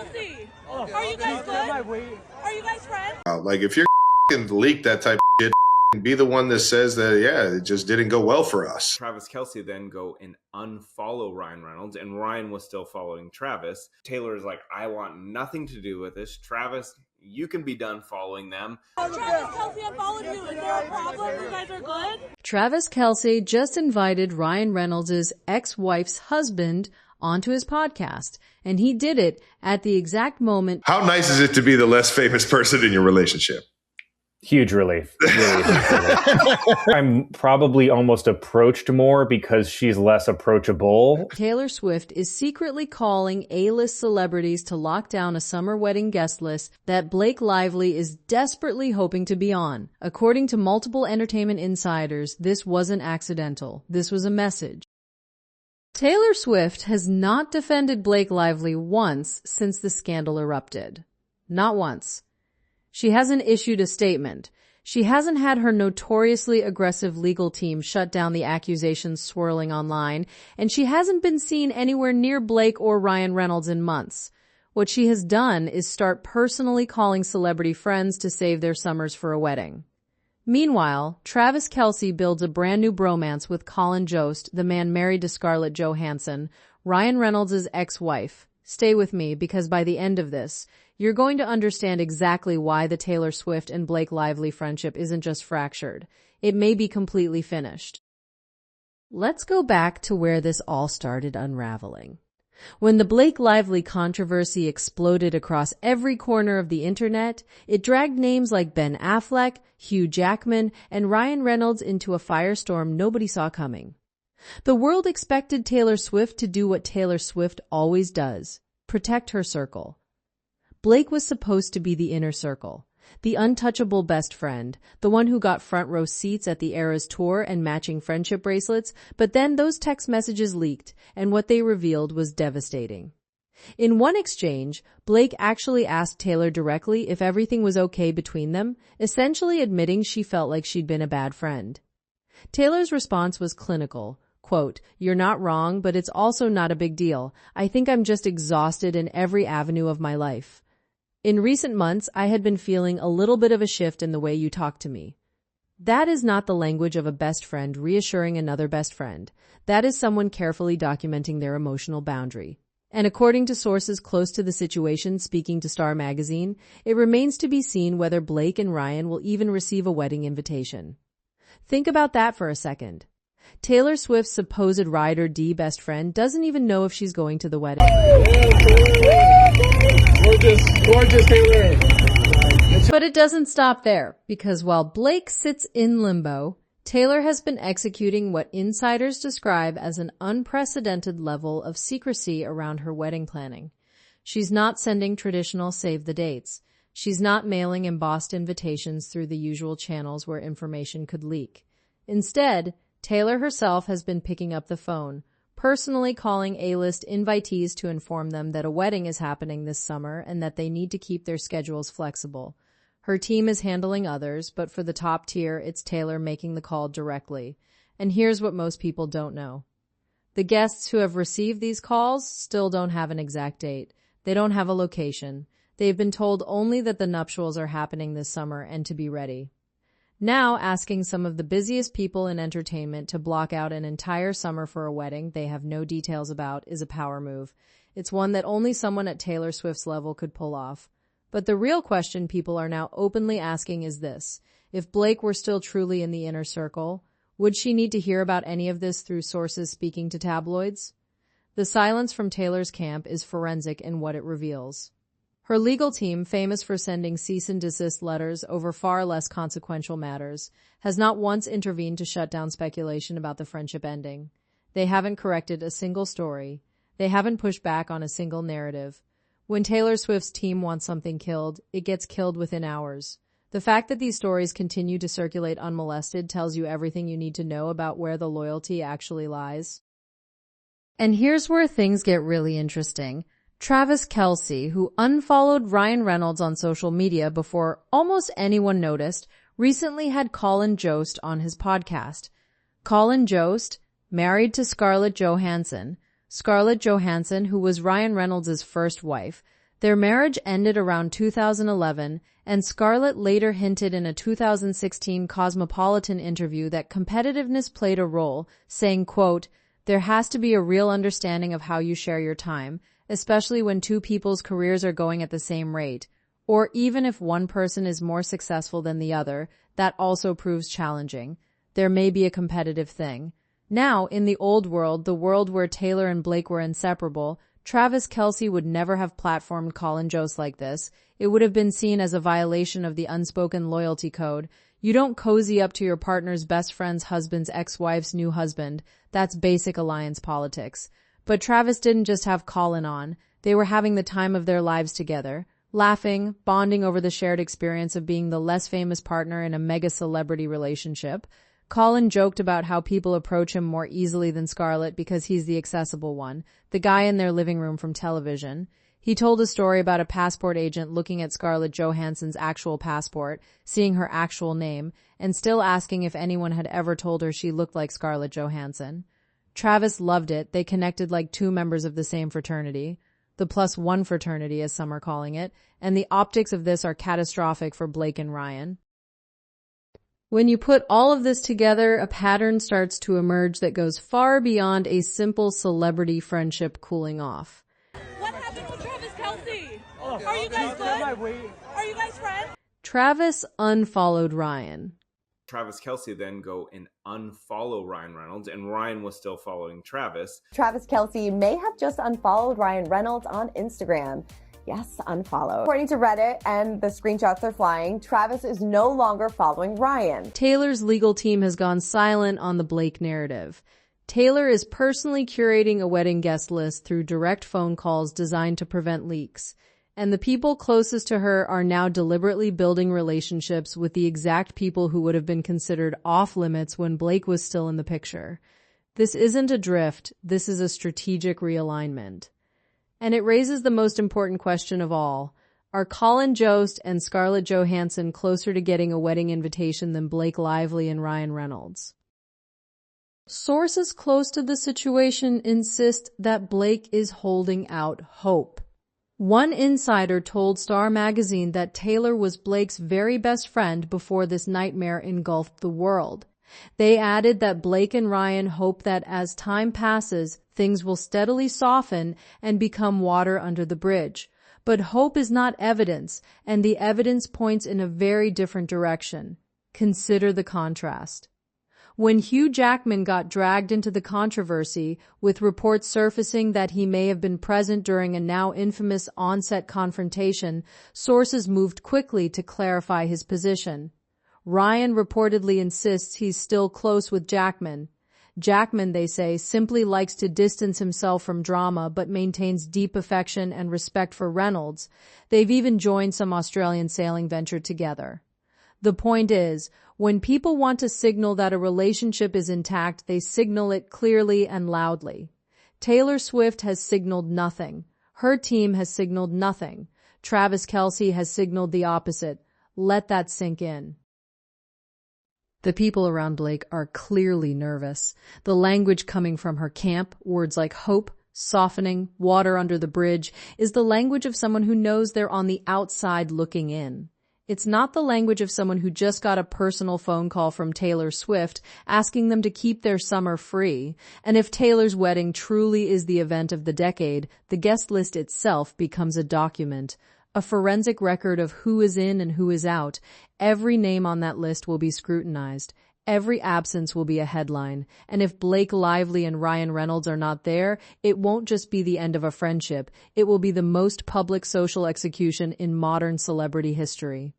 Kelce. Are you guys good? Are you guys friends? Like, if you're leak that type of shit, be the one that says that, yeah, it just didn't go well for us. Travis Kelce then go and unfollow Ryan Reynolds, and Ryan was still following Travis. Taylor is like, I want nothing to do with this. Travis, you can be done following them. Travis Kelce unfollowed you. Is there a problem? You guys are good? Travis Kelce just invited Ryan Reynolds' ex-wife's husband onto his podcast, and he did it at the exact moment. How nice is it to be the less famous person in your relationship? Huge relief. Really huge relief. I'm probably almost approached more because she's less approachable. Taylor Swift is secretly calling A-list celebrities to lock down a summer wedding guest list that Blake Lively is desperately hoping to be on. According to multiple entertainment insiders, this wasn't accidental. This was a message. Taylor Swift has not defended Blake Lively once since the scandal erupted. Not once. She hasn't issued a statement. She hasn't had her notoriously aggressive legal team shut down the accusations swirling online, and she hasn't been seen anywhere near Blake or Ryan Reynolds in months. What she has done is start personally calling celebrity friends to save their summers for a wedding. Meanwhile, Travis Kelce builds a brand new bromance with Colin Jost, the man married to Scarlett Johansson, Ryan Reynolds' ex-wife. Stay with me, because by the end of this, you're going to understand exactly why the Taylor Swift and Blake Lively friendship isn't just fractured. It may be completely finished. Let's go back to where this all started unraveling. When the Blake Lively controversy exploded across every corner of the internet, it dragged names like Ben Affleck, Hugh Jackman, and Ryan Reynolds into a firestorm nobody saw coming. The world expected Taylor Swift to do what Taylor Swift always does, protect her circle. Blake was supposed to be the inner circle, the untouchable best friend, the one who got front row seats at the Eras tour and matching friendship bracelets, but then those text messages leaked, and what they revealed was devastating. In one exchange, Blake actually asked Taylor directly if everything was okay between them, essentially admitting she felt like she'd been a bad friend. Taylor's response was clinical. Quote, "You're not wrong, but it's also not a big deal. I think I'm just exhausted in every avenue of my life. In recent months, I had been feeling a little bit of a shift in the way you talk to me." That is not the language of a best friend reassuring another best friend. That is someone carefully documenting their emotional boundary. And according to sources close to the situation speaking to Star magazine, it remains to be seen whether Blake and Ryan will even receive a wedding invitation. Think about that for a second. Taylor Swift's supposed ride or die best friend doesn't even know if she's going to the wedding. Gorgeous Taylor. But it doesn't stop there, because while Blake sits in limbo, Taylor has been executing what insiders describe as an unprecedented level of secrecy around her wedding planning. She's not sending traditional save the dates. She's not mailing embossed invitations through the usual channels where information could leak. Instead, Taylor herself has been picking up the phone, personally calling A-list invitees to inform them that a wedding is happening this summer and that they need to keep their schedules flexible. Her team is handling others, but for the top tier, it's Taylor making the call directly. And here's what most people don't know. The guests who have received these calls still don't have an exact date. They don't have a location. They've been told only that the nuptials are happening this summer and to be ready. Now, asking some of the busiest people in entertainment to block out an entire summer for a wedding they have no details about is a power move. It's one that only someone at Taylor Swift's level could pull off. But the real question people are now openly asking is this. If Blake were still truly in the inner circle, would she need to hear about any of this through sources speaking to tabloids? The silence from Taylor's camp is forensic in what it reveals. Her legal team, famous for sending cease and desist letters over far less consequential matters, has not once intervened to shut down speculation about the friendship ending. They haven't corrected a single story. They haven't pushed back on a single narrative. When Taylor Swift's team wants something killed, it gets killed within hours. The fact that these stories continue to circulate unmolested tells you everything you need to know about where the loyalty actually lies. And here's where things get really interesting. Travis Kelce, who unfollowed Ryan Reynolds on social media before almost anyone noticed, recently had Colin Jost on his podcast. Colin Jost, married to Scarlett Johansson, who was Ryan Reynolds' first wife. Their marriage ended around 2011, and Scarlett later hinted in a 2016 Cosmopolitan interview that competitiveness played a role, saying, quote, "There has to be a real understanding of how you share your time, especially when two people's careers are going at the same rate. Or even if one person is more successful than the other, that also proves challenging. There may be a competitive thing." Now, in the old world, the world where Taylor and Blake were inseparable, Travis Kelce would never have platformed Colin Jost like this. It would have been seen as a violation of the unspoken loyalty code. You don't cozy up to your partner's best friend's husband's ex-wife's new husband. That's basic alliance politics. But Travis didn't just have Colin on. They were having the time of their lives together, laughing, bonding over the shared experience of being the less famous partner in a mega celebrity relationship. Colin joked about how people approach him more easily than Scarlett because he's the accessible one, the guy in their living room from television. He told a story about a passport agent looking at Scarlett Johansson's actual passport, seeing her actual name, and still asking if anyone had ever told her she looked like Scarlett Johansson. Travis loved it. They connected like two members of the same fraternity. The +1 fraternity, as some are calling it, and the optics of this are catastrophic for Blake and Ryan. When you put all of this together, a pattern starts to emerge that goes far beyond a simple celebrity friendship cooling off. What happened with Travis Kelce? Are you guys good? Are you guys friends? Travis unfollowed Ryan. Travis Kelce then go and unfollow Ryan Reynolds, and Ryan was still following Travis. Travis Kelce may have just unfollowed Ryan Reynolds on Instagram. Yes, unfollow. According to Reddit and the screenshots are flying, Travis is no longer following Ryan. Taylor's legal team has gone silent on the Blake narrative. Taylor is personally curating a wedding guest list through direct phone calls designed to prevent leaks. And the people closest to her are now deliberately building relationships with the exact people who would have been considered off limits when Blake was still in the picture. This isn't a drift, this is a strategic realignment. And it raises the most important question of all. Are Colin Jost and Scarlett Johansson closer to getting a wedding invitation than Blake Lively and Ryan Reynolds? Sources close to the situation insist that Blake is holding out hope. One insider told Star magazine that Taylor was Blake's very best friend before this nightmare engulfed the world. They added that Blake and Ryan hope that as time passes, things will steadily soften and become water under the bridge. But hope is not evidence, and the evidence points in a very different direction. Consider the contrast. When Hugh Jackman got dragged into the controversy, with reports surfacing that he may have been present during a now infamous on-set confrontation, sources moved quickly to clarify his position. Ryan reportedly insists he's still close with Jackman. Jackman, they say, simply likes to distance himself from drama but maintains deep affection and respect for Reynolds. They've even joined some Australian sailing venture together. The point is, when people want to signal that a relationship is intact, they signal it clearly and loudly. Taylor Swift has signaled nothing. Her team has signaled nothing. Travis Kelce has signaled the opposite. Let that sink in. The people around Blake are clearly nervous. The language coming from her camp, words like hope, softening, water under the bridge, is the language of someone who knows they're on the outside looking in. It's not the language of someone who just got a personal phone call from Taylor Swift asking them to keep their summer free. And if Taylor's wedding truly is the event of the decade, the guest list itself becomes a document. A forensic record of who is in and who is out. Every name on that list will be scrutinized. Every absence will be a headline. And if Blake Lively and Ryan Reynolds are not there, it won't just be the end of a friendship. It will be the most public social execution in modern celebrity history.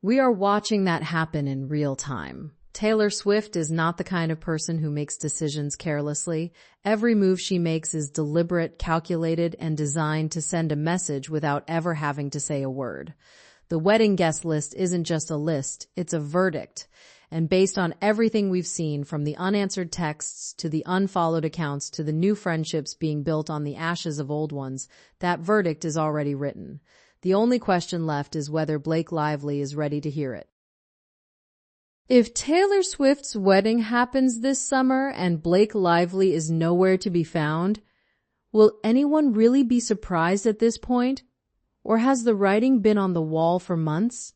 We are watching that happen in real time. Taylor Swift is not the kind of person who makes decisions carelessly. Every move she makes is deliberate, calculated, and designed to send a message without ever having to say a word. The wedding guest list isn't just a list, it's a verdict. And based on everything we've seen, from the unanswered texts to the unfollowed accounts to the new friendships being built on the ashes of old ones, that verdict is already written. The only question left is whether Blake Lively is ready to hear it. If Taylor Swift's wedding happens this summer and Blake Lively is nowhere to be found, Will anyone really be surprised at this point? Or has the writing been on the wall for months?